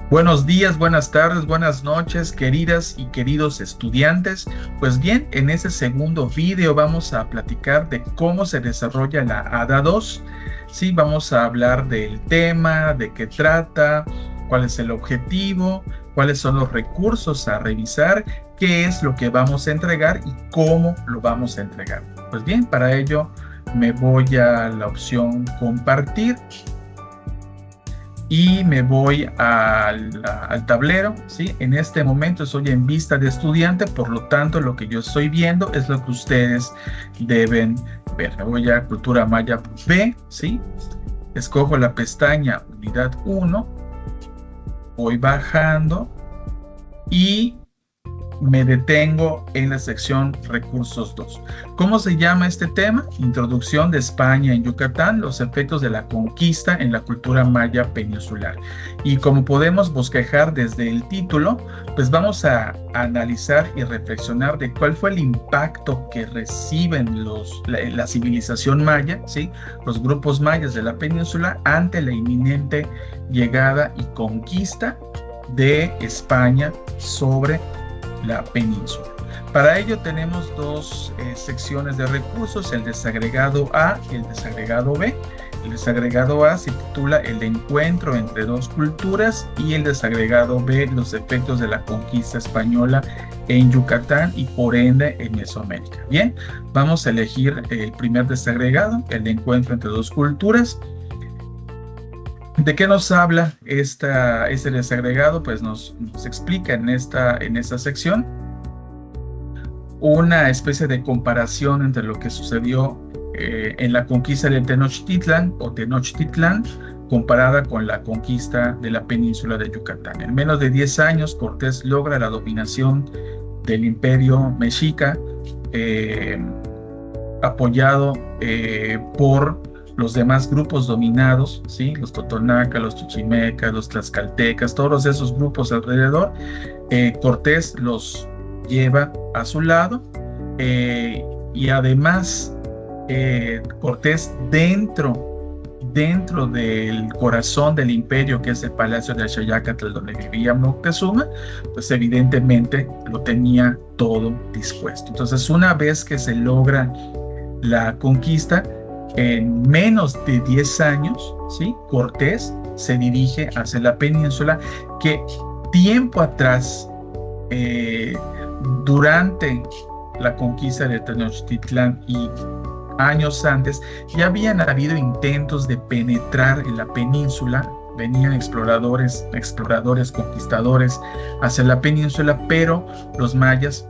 Buenos días, buenas tardes, buenas noches, queridas y queridos estudiantes. Pues bien, en este segundo video vamos a platicar de cómo se desarrolla la ADA 2. Sí, vamos a hablar del tema, de qué trata, cuál es el objetivo, cuáles son los recursos a revisar, qué es lo que vamos a entregar y cómo lo vamos a entregar. Pues bien, para ello me voy a la opción compartir. Y me voy al tablero, ¿sí? En este momento estoy en vista de estudiante, por lo tanto lo que yo estoy viendo es lo que ustedes deben ver. Me voy a Cultura Maya B, ¿sí? Escojo la pestaña Unidad 1, voy bajando y me detengo en la sección Recursos 2. ¿Cómo se llama este tema? Introducción de España en Yucatán, los efectos de la conquista en la cultura maya peninsular. Y como podemos bosquejar desde el título, pues vamos a analizar y reflexionar de cuál fue el impacto que reciben la civilización maya, ¿sí? Los grupos mayas de la península ante la inminente llegada y conquista de España sobre la península. Para ello tenemos dos secciones de recursos, el desagregado A y el desagregado B. El desagregado A se titula El encuentro entre dos culturas y el desagregado B, los efectos de la conquista española en Yucatán y por ende en Mesoamérica. Bien, vamos a elegir el primer desagregado, el encuentro entre dos culturas. ¿De qué nos habla este desagregado? Pues nos explica en esta sección una especie de comparación entre lo que sucedió en la conquista de Tenochtitlan o Tenochtitlán comparada con la conquista de la península de Yucatán. En menos de 10 años, Cortés logra la dominación del imperio mexica, apoyado por los demás grupos dominados, ¿sí? Los totonacas, los chichimecas, los tlaxcaltecas, todos esos grupos alrededor. Cortés los lleva a su lado y además Cortés dentro del corazón del imperio, que es el Palacio de Xayácatl, donde vivía Moctezuma, pues evidentemente lo tenía todo dispuesto. Entonces, una vez que se logra la conquista, en menos de 10 años, ¿sí? Cortés se dirige hacia la península que tiempo atrás, durante la conquista de Tenochtitlán y años antes, ya habían habido intentos de penetrar en la península. Venían exploradores, conquistadores hacia la península, pero los mayas,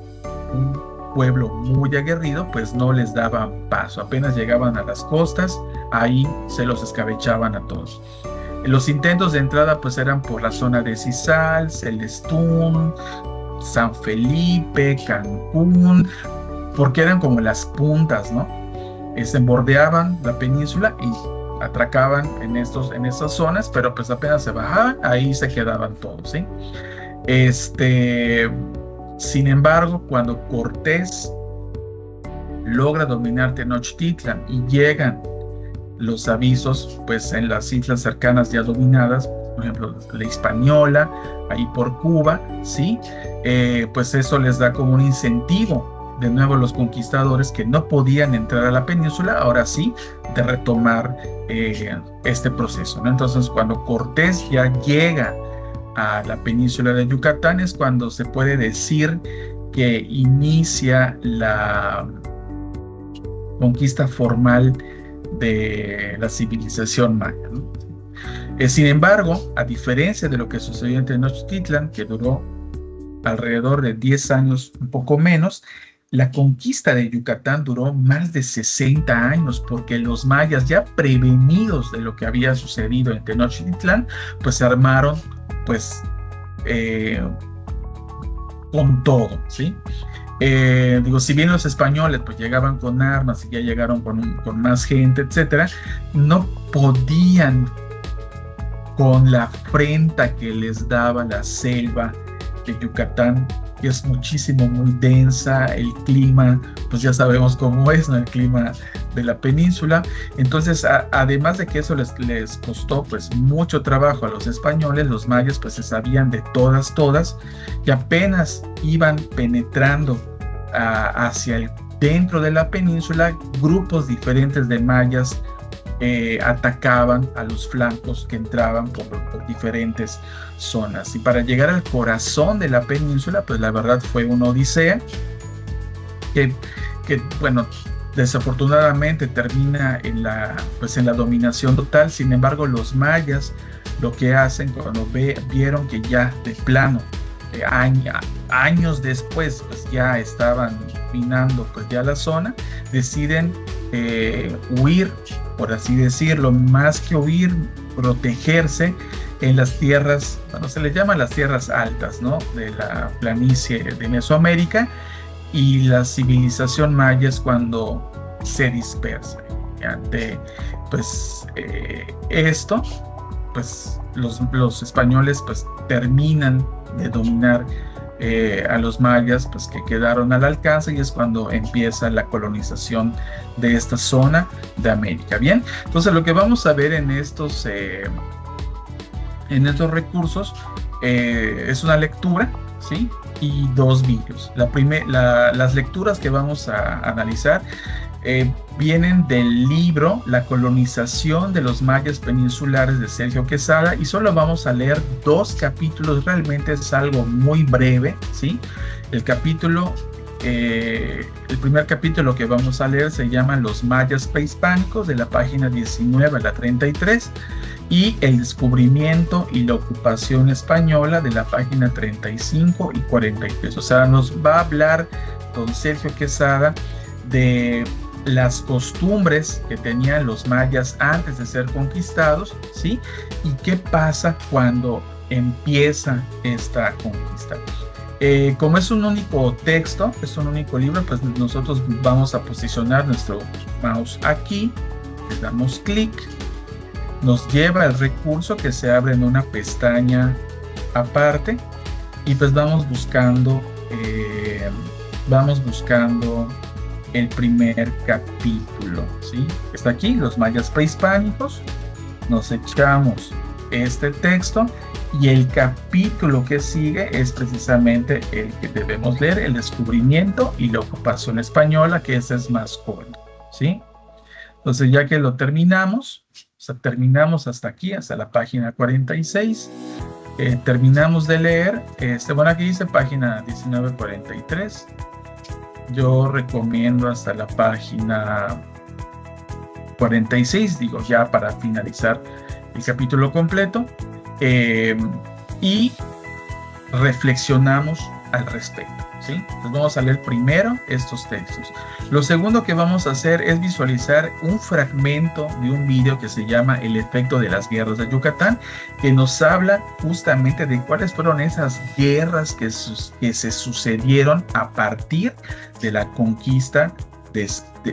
pueblo muy aguerrido, pues no les daban paso. Apenas llegaban a las costas, ahí se los escabechaban a todos. Los intentos de entrada pues eran por la zona de Cizal, Celestún, San Felipe, Cancún, porque eran como las puntas, ¿no? Bordeaban la península y atracaban en estas zonas, pero pues apenas se bajaban, ahí se quedaban todos, ¿sí? Sin embargo, cuando Cortés logra dominar Tenochtitlan y llegan los avisos, pues en las islas cercanas ya dominadas, por ejemplo, la Hispaniola, ahí por Cuba, ¿sí? Pues eso les da como un incentivo de nuevo a los conquistadores que no podían entrar a la península, ahora sí, de retomar este proceso, ¿no? Entonces, cuando Cortés ya llega a la península de Yucatán es cuando se puede decir que inicia la conquista formal de la civilización maya, ¿no? Sin embargo, a diferencia de lo que sucedió en Tenochtitlan, que duró alrededor de 10 años, un poco menos, la conquista de Yucatán duró más de 60 años, porque los mayas, ya prevenidos de lo que había sucedido en Tenochtitlan, pues se armaron pues con todo, ¿sí? Si bien los españoles pues llegaban con armas y ya llegaron con más gente, etcétera, no podían con la afrenta que les daba la selva de Yucatán, que es muy densa, el clima, pues ya sabemos cómo es, ¿no? El clima de la península. Entonces, además de que eso les costó pues mucho trabajo a los españoles, los mayas pues se sabían de todas, y apenas iban penetrando hacia el dentro de la península, grupos diferentes de mayas atacaban a los flancos que entraban por diferentes zonas. Y para llegar al corazón de la península, pues la verdad fue una odisea que bueno, desafortunadamente termina en la dominación total. Sin embargo, los mayas lo que hacen cuando vieron que ya de plano, años después, pues ya estaban dominando pues ya la zona, deciden huir, por así decirlo, más que huir, protegerse en las tierras, bueno, se les llaman las tierras altas, ¿no?, de la planicie de Mesoamérica, y la civilización maya es cuando se dispersa. Ante pues esto, pues los españoles pues terminan de dominar a los mayas, pues que quedaron al alcance, y es cuando empieza la colonización de esta zona de América. Bien, entonces lo que vamos a ver en estos recursos es una lectura, ¿sí?, y dos vídeos. Las lecturas que vamos a analizar vienen del libro La colonización de los mayas peninsulares de Sergio Quesada, y solo vamos a leer 2 capítulos. Realmente es algo muy breve, ¿sí? El primer capítulo que vamos a leer se llama Los mayas prehispánicos, de la página 19 a la 33, y El descubrimiento y la ocupación española, de la página 35 y 43. O sea, nos va a hablar don Sergio Quesada de las costumbres que tenían los mayas antes de ser conquistados, ¿sí? Y qué pasa cuando empieza esta conquista. Como es un único texto, es un único libro, pues nosotros vamos a posicionar nuestro mouse aquí, le damos clic, nos lleva al recurso que se abre en una pestaña aparte, y pues vamos buscando el primer capítulo, ¿sí? Está aquí, los mayas prehispánicos. Nos echamos este texto, y el capítulo que sigue es precisamente el que debemos leer, El descubrimiento y la ocupación española, que ese es más corto, ¿sí? Entonces, ya que lo terminamos, o sea, terminamos hasta aquí, hasta la página 46, terminamos de leer, bueno, aquí dice página 1943, yo recomiendo hasta la página 46, digo, ya para finalizar el capítulo completo, y reflexionamos al respecto, ¿sí? Entonces vamos a leer primero estos textos. Lo segundo que vamos a hacer es visualizar un fragmento de un video que se llama El efecto de las guerras de Yucatán, que nos habla justamente de cuáles fueron esas guerras que se sucedieron a partir de la conquista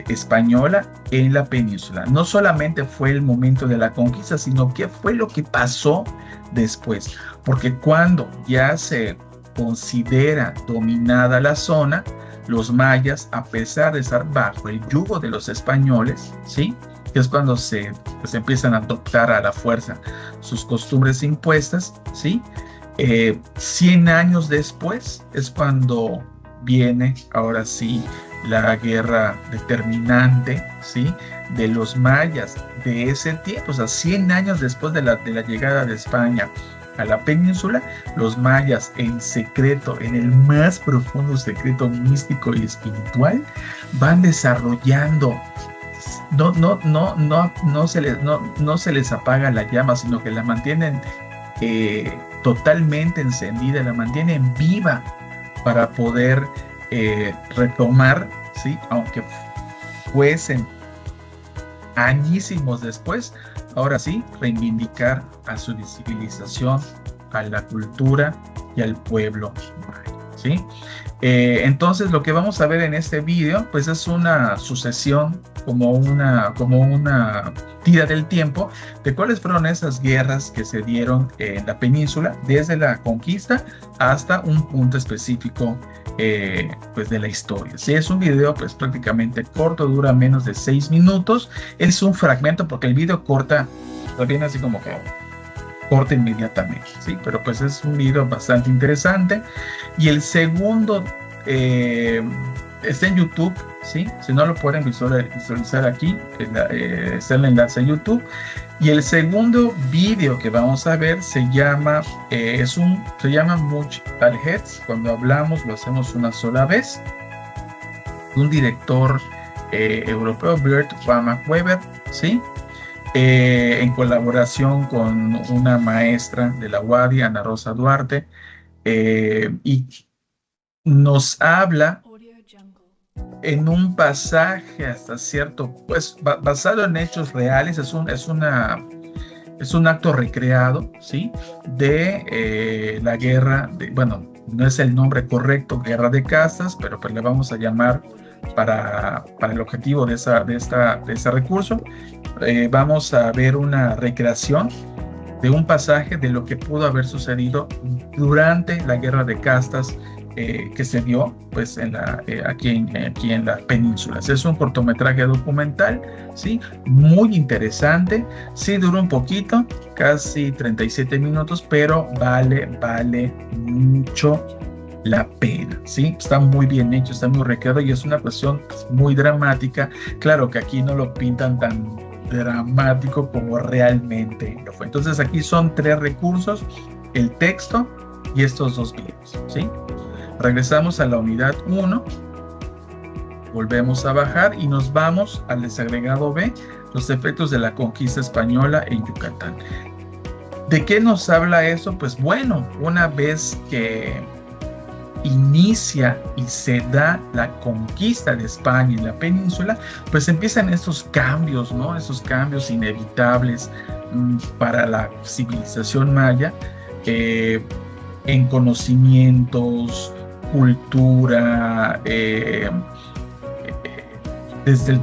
española en la península. No solamente fue el momento de la conquista, sino qué fue lo que pasó después. Porque cuando ya se considera dominada la zona, los mayas, a pesar de estar bajo el yugo de los españoles, ¿sí?, que es cuando se empiezan a adoptar a la fuerza sus costumbres impuestas, ¿sí? 100 años después es cuando viene, ahora sí, la guerra determinante, ¿sí?, de los mayas de ese tiempo. O sea, 100 años después de la llegada de España a la península, los mayas en secreto, en el más profundo secreto místico y espiritual, van desarrollando, no se les apaga la llama, sino que la mantienen totalmente encendida, la mantienen viva para poder retomar, ¿sí?, aunque fuesen añísimos después, ahora sí, reivindicar a su civilización, a la cultura y al pueblo maya, ¿sí? Entonces, lo que vamos a ver en este video, pues es una sucesión, como una tira del tiempo, de cuáles fueron esas guerras que se dieron en la península, desde la conquista hasta un punto específico pues de la historia. Sí, es un video pues prácticamente corto, dura menos de 6 minutos. Es un fragmento porque el video corta, viene así como que corta inmediatamente, ¿sí? Pero pues es un video bastante interesante. Y el segundo está en YouTube, ¿sí? Si no lo pueden visualizar aquí, está el enlace a YouTube. Y el segundo video que vamos a ver se llama Much All Heads. Cuando hablamos lo hacemos una sola vez. Un director europeo, Bert van Weber, ¿sí? En colaboración con una maestra de la UADY, Ana Rosa Duarte, y nos habla en un pasaje hasta cierto, pues basado en hechos reales, es un acto recreado, ¿sí? De la guerra, bueno, no es el nombre correcto, guerra de castas, pero pues le vamos a llamar para el objetivo de ese recurso. Vamos a ver una recreación de un pasaje de lo que pudo haber sucedido durante la guerra de castas que se dio pues aquí en la península. Es un cortometraje documental, ¿sí? Muy interesante. Sí, dura un poquito, casi 37 minutos, pero vale mucho la pena, ¿sí? Está muy bien hecho, está muy recreado y es una cuestión muy dramática. Claro que aquí no lo pintan tan dramático como realmente lo fue. Entonces aquí son 3 recursos: el texto y estos 2 videos, ¿sí? Regresamos a la unidad 1, volvemos a bajar y nos vamos al desagregado B, los efectos de la conquista española en Yucatán. ¿De qué nos habla eso? Pues bueno, una vez que inicia y se da la conquista de España en la península, pues empiezan estos cambios, ¿no? Esos cambios inevitables para la civilización maya, en conocimientos, cultura,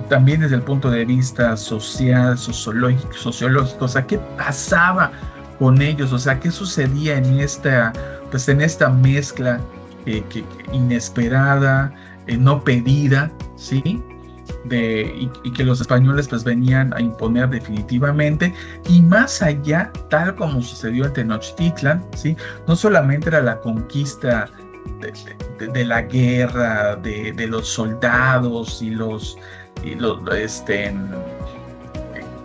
también desde el punto de vista social, sociológico, o sea, ¿qué pasaba con ellos? O sea, ¿qué sucedía en esta mezcla inesperada, no pedida, ¿sí? Y que los españoles pues venían a imponer definitivamente, y más allá, tal como sucedió en Tenochtitlan, ¿sí? No solamente era la conquista de la guerra, de los soldados y los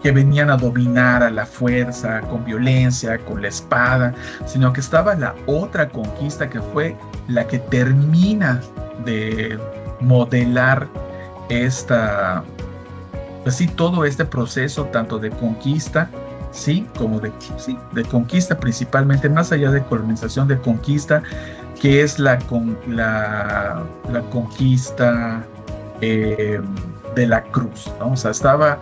que venían a dominar a la fuerza, con violencia, con la espada, sino que estaba la otra conquista que fue la que termina de modelar pues sí, todo este proceso tanto de conquista, sí, como de conquista, principalmente, más allá de colonización, de conquista, que es la conquista de la cruz, ¿no? O sea, estaba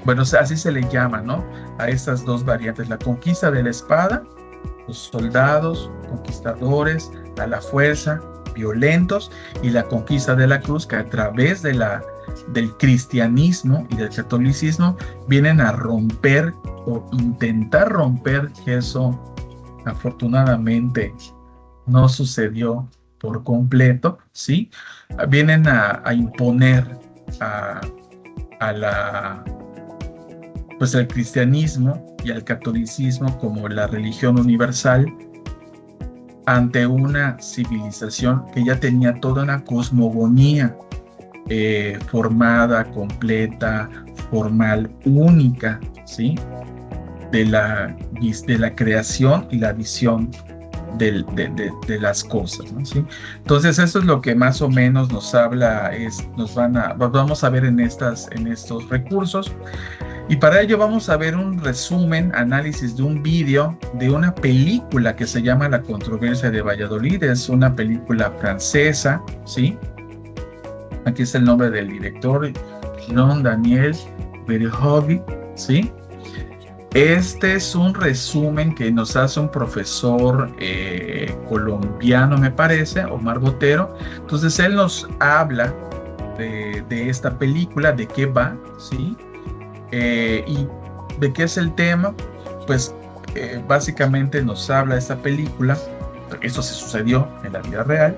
bueno, o sea, así se le llama, ¿no? A estas 2 variantes: la conquista de la espada, los soldados, conquistadores, a la fuerza, violentos, y la conquista de la cruz, que a través del cristianismo y del catolicismo vienen a romper o intentar romper, que eso afortunadamente no sucedió por completo, ¿sí? Vienen a imponer pues al cristianismo y al catolicismo como la religión universal ante una civilización que ya tenía toda una cosmogonía formada, completa, formal, única, ¿sí? De la creación y la visión de las cosas, ¿no? ¿Sí? Entonces eso es lo que más o menos nos habla, vamos a ver en estos recursos. Y para ello vamos a ver un resumen, análisis de un vídeo de una película que se llama La Controversia de Valladolid. Es una película francesa, ¿sí? Aquí está el nombre del director, Jean-Daniel Verheugen, ¿sí? Este es un resumen que nos hace un profesor colombiano, me parece, Omar Botero. Entonces él nos habla de esta película, de qué va, ¿sí? Y de qué es el tema. Pues básicamente nos habla esta película eso se sucedió en la vida real,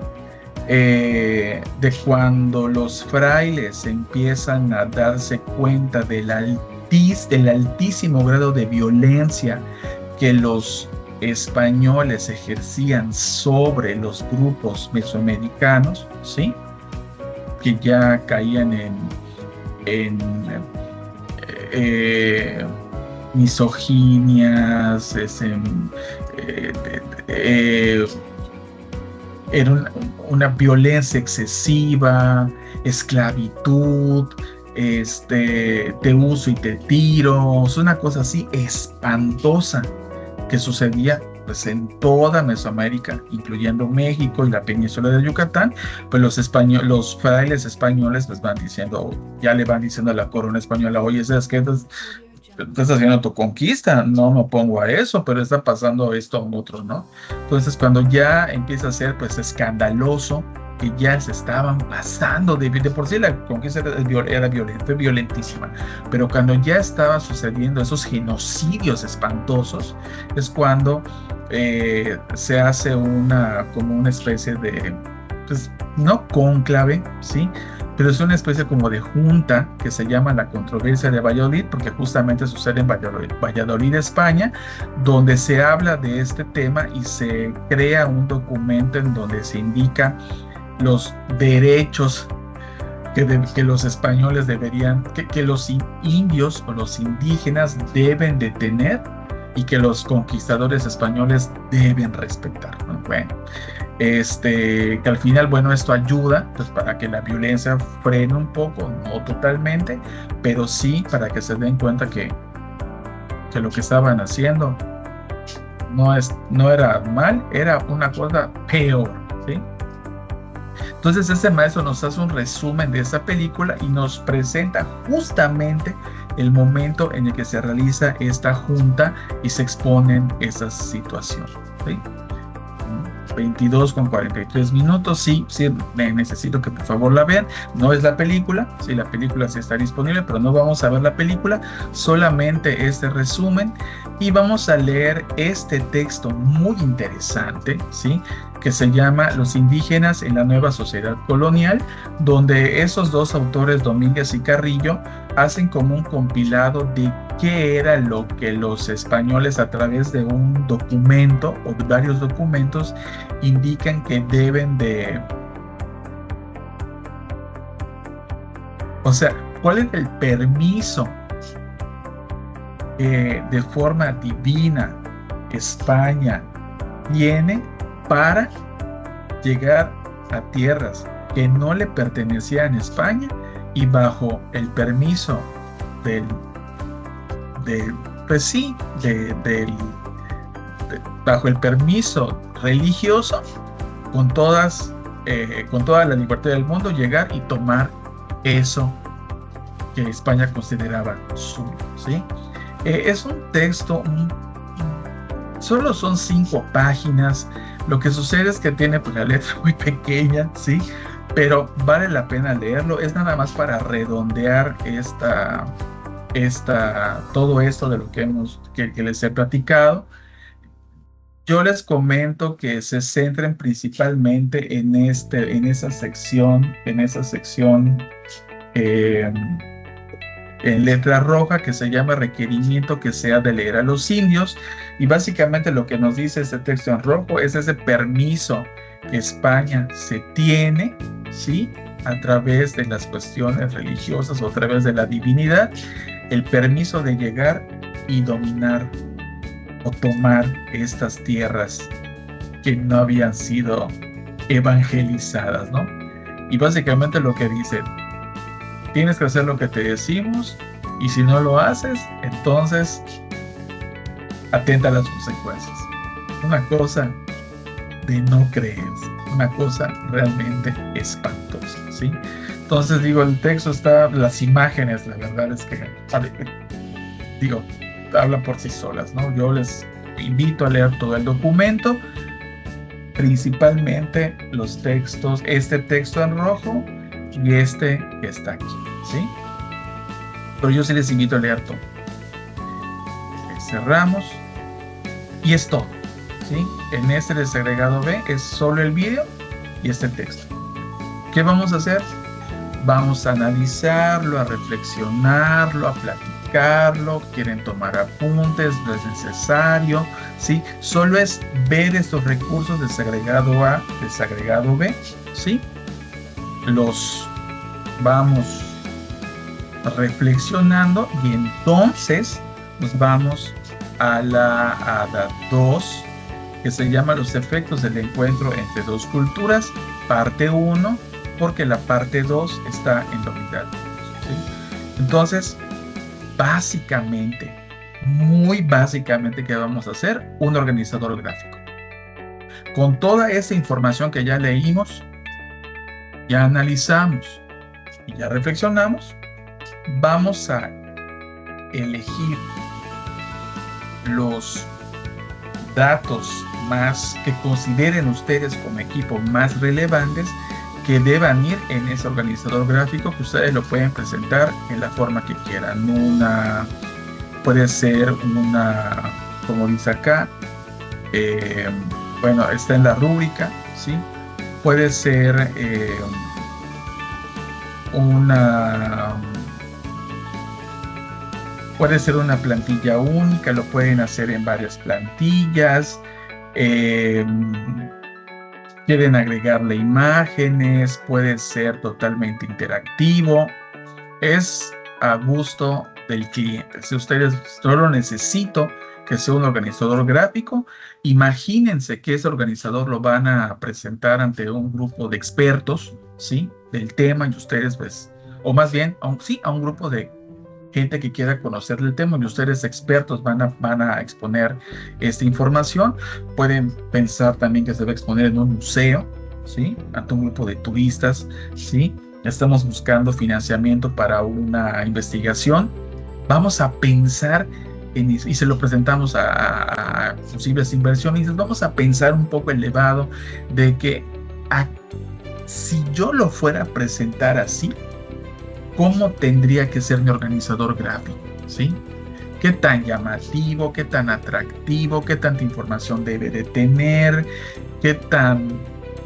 de cuando los frailes empiezan a darse cuenta del altísimo grado de violencia que los españoles ejercían sobre los grupos mesoamericanos, ¿sí? Que ya caían en misoginias, era una violencia excesiva, esclavitud, te uso y te tiro, es una cosa así espantosa que sucedía pues en toda Mesoamérica, incluyendo México y la península de Yucatán. Pues los frailes españoles pues ya le van diciendo a la corona española: oye, ¿sabes qué? Estás haciendo tu conquista, no me opongo a eso, pero está pasando esto a otro, ¿no? Entonces, cuando ya empieza a ser pues escandaloso, que ya se estaban pasando de por sí la conquista era violenta, violentísima, pero cuando ya estaba sucediendo esos genocidios espantosos, es cuando se hace como una especie de, pues, no cónclave, ¿sí? Pero es una especie como de junta que se llama la controversia de Valladolid, porque justamente sucede en Valladolid, España, donde se habla de este tema y se crea un documento en donde se indica los derechos que los españoles deberían, que los indios o los indígenas deben de tener y que los conquistadores españoles deben respetar, ¿no? Bueno, que al final, bueno, esto ayuda pues para que la violencia frene un poco, no totalmente, pero sí para que se den cuenta que lo que estaban haciendo no era mal, era una cosa peor, ¿sí? Entonces este maestro nos hace un resumen de esa película y nos presenta justamente el momento en el que se realiza esta junta y se exponen esas situaciones, ¿sí? 22:43. Sí, necesito que por favor la vean. No es la película, sí, la película sí está disponible, pero no vamos a ver la película, solamente este resumen, y vamos a leer este texto muy interesante, ¿sí? Que se llama Los indígenas en la nueva sociedad colonial, donde esos dos autores, Domínguez y Carrillo, hacen como un compilado de qué era lo que los españoles, a través de un documento o de varios documentos, indican que deben de... O sea, ¿cuál es el permiso de forma divina España tiene para llegar a tierras que no le pertenecían a España y bajo el permiso bajo el permiso religioso, con toda la libertad del mundo, llegar y tomar eso que España consideraba suyo, ¿sí? Es un texto, solo son 5 páginas. Lo que sucede es que tiene pues la letra muy pequeña, ¿sí? Pero vale la pena leerlo. Es nada más para redondear todo esto de lo que les he platicado. Yo les comento que se centren principalmente en esa sección en letra roja, que se llama requerimiento que se ha de leer a los indios, y básicamente lo que nos dice este texto en rojo es ese permiso que España se tiene, ¿sí? A través de las cuestiones religiosas o a través de la divinidad, el permiso de llegar y dominar o tomar estas tierras que no habían sido evangelizadas, ¿no? Y básicamente lo que dice: tienes que hacer lo que te decimos, y si no lo haces, entonces atenta a las consecuencias. Una cosa de no creer, una cosa realmente espantosa, ¿sí? Entonces, digo, el texto está, las imágenes, la verdad es que, digo, hablan por sí solas, ¿no? Yo les invito a leer todo el documento, principalmente los textos, este texto en rojo y este que está aquí, ¿sí? Pero yo sí les invito a leer todo. Cerramos y es todo, ¿sí? En este desagregado B es solo el vídeo y este texto. ¿Qué vamos a hacer? Vamos a analizarlo, a reflexionarlo, a platicarlo. Quieren tomar apuntes, no es necesario, ¿sí? Solo es ver estos recursos desagregado A, desagregado B, ¿sí? Los vamos reflexionando y entonces nos vamos a la 2, que se llama Los efectos del encuentro entre dos culturas, parte 1, porque la parte 2 está en la unidad, ¿sí? Entonces, básicamente, muy básicamente, ¿qué vamos a hacer? Un organizador gráfico. Con toda esa información que ya leímos, ya analizamos y ya reflexionamos, vamos a elegir los datos más que consideren ustedes como equipo más relevantes que deban ir en ese organizador gráfico, que ustedes lo pueden presentar en la forma que quieran. Puede ser una, como dice acá, bueno, está en la rúbrica, ¿sí? Puede ser puede ser una plantilla única, lo pueden hacer en varias plantillas. Quieren agregarle imágenes, puede ser totalmente interactivo. Es a gusto del cliente. Si ustedes solo necesito que sea un organizador gráfico, imagínense que ese organizador lo van a presentar ante un grupo de expertos, ¿sí? Del tema, y ustedes pues, o más bien, sí, a un grupo de gente que quiera conocer el tema, y ustedes expertos van a exponer esta información. Pueden pensar también que se va a exponer en un museo, ¿sí? Ante un grupo de turistas, ¿sí? Estamos buscando financiamiento para una investigación. Vamos a pensar y se lo presentamos a posibles inversionistas. Vamos a pensar un poco elevado de que si yo lo fuera a presentar así, ¿cómo tendría que ser mi organizador gráfico? ¿Sí? ¿Qué tan llamativo, qué tan atractivo, qué tanta información debe de tener, qué tan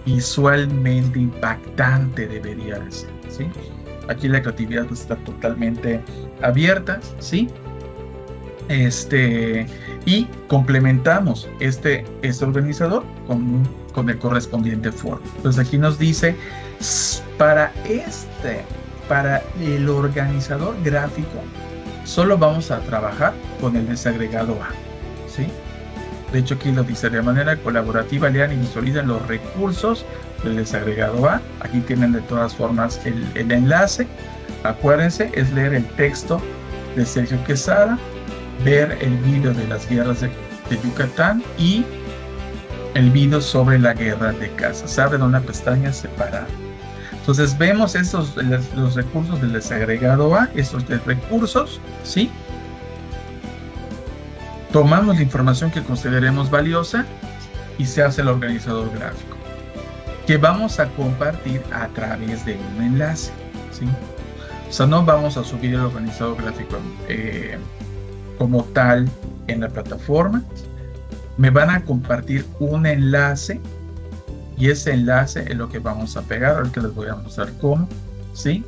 visualmente impactante debería de ser? ¿Sí? Aquí la creatividad está totalmente abierta, ¿sí? Y complementamos este organizador con el correspondiente foro. Entonces aquí nos dice, para el organizador gráfico, solo vamos a trabajar con el desagregado A, ¿sí? De hecho, aquí lo dice: de manera colaborativa, lean y visualizan los recursos del desagregado A. Aquí tienen de todas formas el enlace. Acuérdense, es leer el texto de Sergio Quesada, ver el video de las guerras de Yucatán y el video sobre la guerra de Gaza. Se abre una pestaña separada. Entonces vemos los recursos del desagregado A, estos recursos, ¿sí? Tomamos la información que consideremos valiosa y se hace el organizador gráfico, que vamos a compartir a través de un enlace, ¿sí? O sea, no vamos a subir el organizador gráfico como tal en la plataforma. Me van a compartir un enlace y ese enlace es lo que vamos a pegar. Ahorita les voy a mostrar cómo, ¿sí?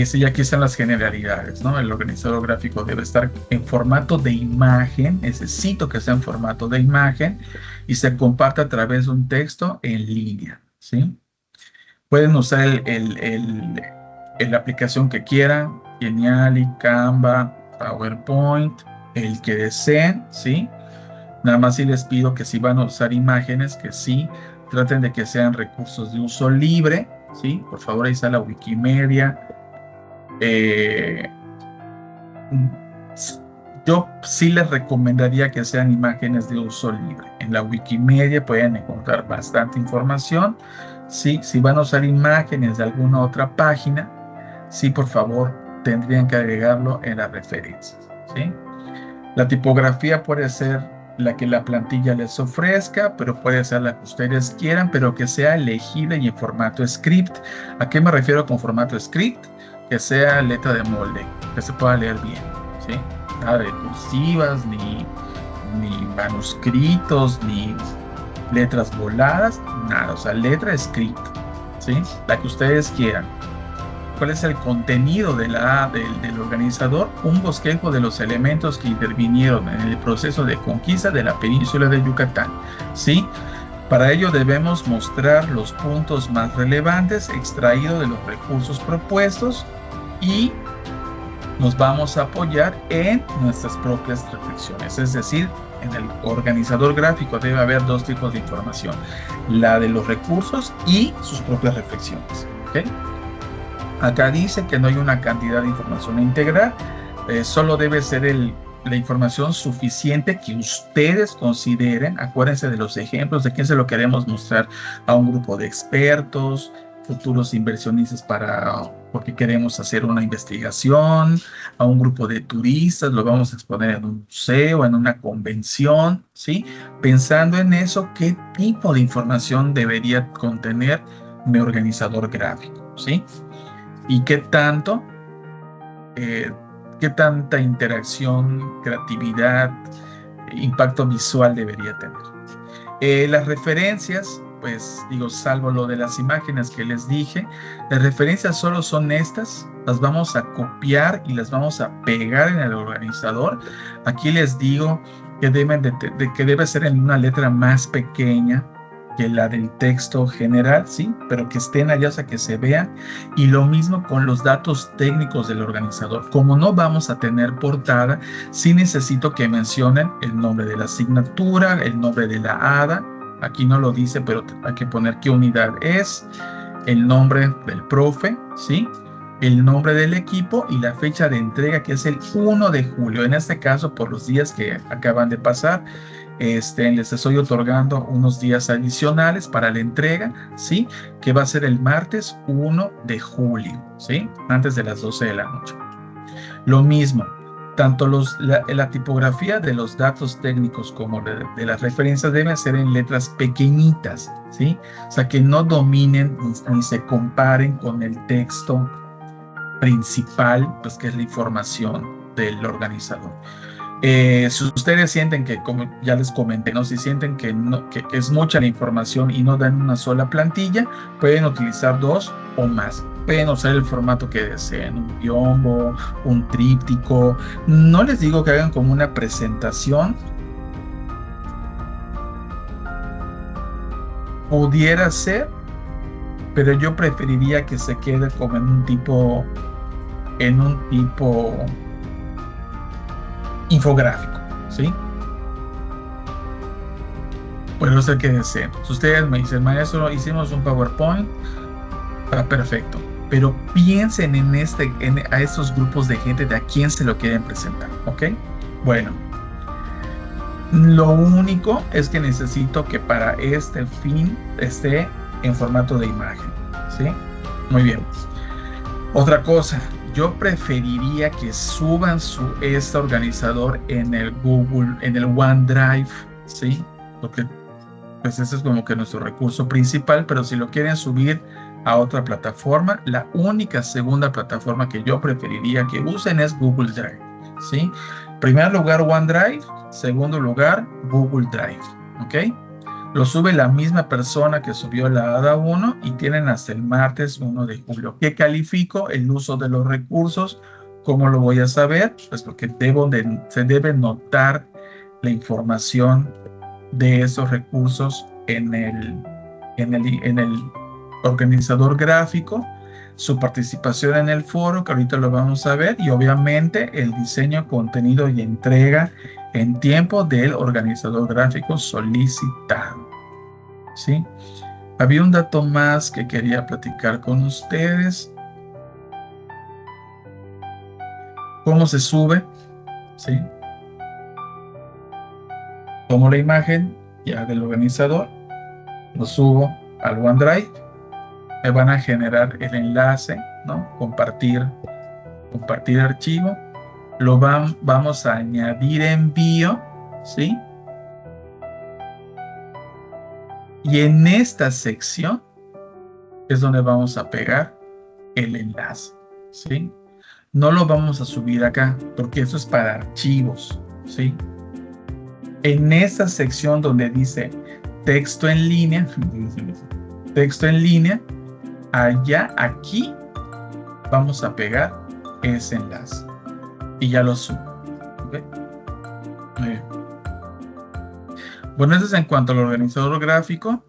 Sí, aquí están las generalidades, ¿no? El organizador gráfico debe estar en formato de imagen. Necesito que sea en formato de imagen y se comparta a través de un texto en línea, ¿sí? Pueden usar la aplicación que quieran, Geniali, Canva, PowerPoint, el que deseen, ¿sí? Nada más sí les pido que si van a usar imágenes, que sí traten de que sean recursos de uso libre, ¿sí? Por favor, ahí está la Wikimedia. Yo sí les recomendaría que sean imágenes de uso libre. En la Wikimedia pueden encontrar bastante información, ¿sí? Si van a usar imágenes de alguna otra página, sí, por favor, tendrían que agregarlo en las referencias, ¿sí? La tipografía puede ser la que la plantilla les ofrezca, pero puede ser la que ustedes quieran, pero que sea legible y en formato script. ¿A qué me refiero con formato script? Que sea letra de molde, que se pueda leer bien, ¿sí? Nada de cursivas ni manuscritos, ni letras voladas, nada, o sea, letra escrita, ¿sí? La que ustedes quieran. ¿Cuál es el contenido del organizador? Un bosquejo de los elementos que intervinieron en el proceso de conquista de la península de Yucatán, ¿sí? Para ello debemos mostrar los puntos más relevantes extraídos de los recursos propuestos y nos vamos a apoyar en nuestras propias reflexiones. Es decir, en el organizador gráfico debe haber dos tipos de información: la de los recursos y sus propias reflexiones. ¿Okay? Acá dice que no hay una cantidad de información a integrar, solo debe ser la información suficiente que ustedes consideren. Acuérdense de los ejemplos, de quién se lo queremos mostrar: a un grupo de expertos, futuros inversionistas porque queremos hacer una investigación, a un grupo de turistas, lo vamos a exponer en un museo, en una convención, ¿sí? Pensando en eso, ¿qué tipo de información debería contener mi organizador gráfico, ¿sí? Y qué tanta interacción, creatividad, impacto visual debería tener. Las referencias, pues digo, salvo lo de las imágenes que les dije, las referencias solo son estas, las vamos a copiar y las vamos a pegar en el organizador. Aquí les digo que debe ser en una letra más pequeña que la del texto general, ¿sí? Pero que estén allá, o sea, que se vean. Y lo mismo con los datos técnicos del organizador. Como no vamos a tener portada, sí necesito que mencionen el nombre de la asignatura, el nombre de la hada. Aquí no lo dice, pero hay que poner qué unidad es, el nombre del profe, ¿sí? El nombre del equipo y la fecha de entrega, que es el 1 de julio. En este caso, por los días que acaban de pasar, les estoy otorgando unos días adicionales para la entrega, ¿sí? Que va a ser el martes 1 de julio, ¿sí? Antes de las 12 de la noche. Lo mismo, tanto la tipografía de los datos técnicos como de las referencias deben ser en letras pequeñitas, ¿sí? O sea, que no dominen ni se comparen con el texto principal, pues que es la información del organizador. Si ustedes sienten que, como ya les comenté, ¿no? Si sienten que es mucha la información y no dan una sola plantilla, pueden utilizar dos o más. Pueden usar el formato que deseen, un biombo, un tríptico. No les digo que hagan como una presentación. Pudiera ser, pero yo preferiría que se quede como en un tipo infográfico, ¿sí? Puede ser que deseen. Si ustedes me dicen, maestro, hicimos un PowerPoint, está perfecto, pero piensen a estos grupos de gente de a quién se lo quieren presentar, ¿ok? Bueno, lo único es que necesito que para este fin esté en formato de imagen, ¿sí? Muy bien. Otra cosa, yo preferiría que suban este organizador en el Google, en el OneDrive, ¿sí? Porque pues ese es como que nuestro recurso principal, pero si lo quieren subir a otra plataforma, la única segunda plataforma que yo preferiría que usen es Google Drive, ¿sí? Primer lugar OneDrive, segundo lugar Google Drive, ¿ok? Lo sube la misma persona que subió la ADA 1 y tienen hasta el martes 1 de julio. ¿Qué califico? El uso de los recursos. ¿Cómo lo voy a saber? Pues porque se debe notar la información de esos recursos en el organizador gráfico, su participación en el foro, que ahorita lo vamos a ver, y obviamente el diseño, contenido y entrega en tiempo del organizador gráfico solicitado, ¿sí? Había un dato más que quería platicar con ustedes. ¿Cómo se sube? ¿Sí? Tomo la imagen ya del organizador, lo subo al OneDrive, me van a generar el enlace, ¿no? Compartir archivo, vamos a añadir envío, ¿sí? Y en esta sección es donde vamos a pegar el enlace, ¿sí? No lo vamos a subir acá porque eso es para archivos, ¿sí? En esa sección donde dice texto en línea, texto en línea, allá, aquí, vamos a pegar ese enlace. Y ya lo subo. ¿Okay? Muy bien. Bueno, eso es en cuanto al organizador gráfico.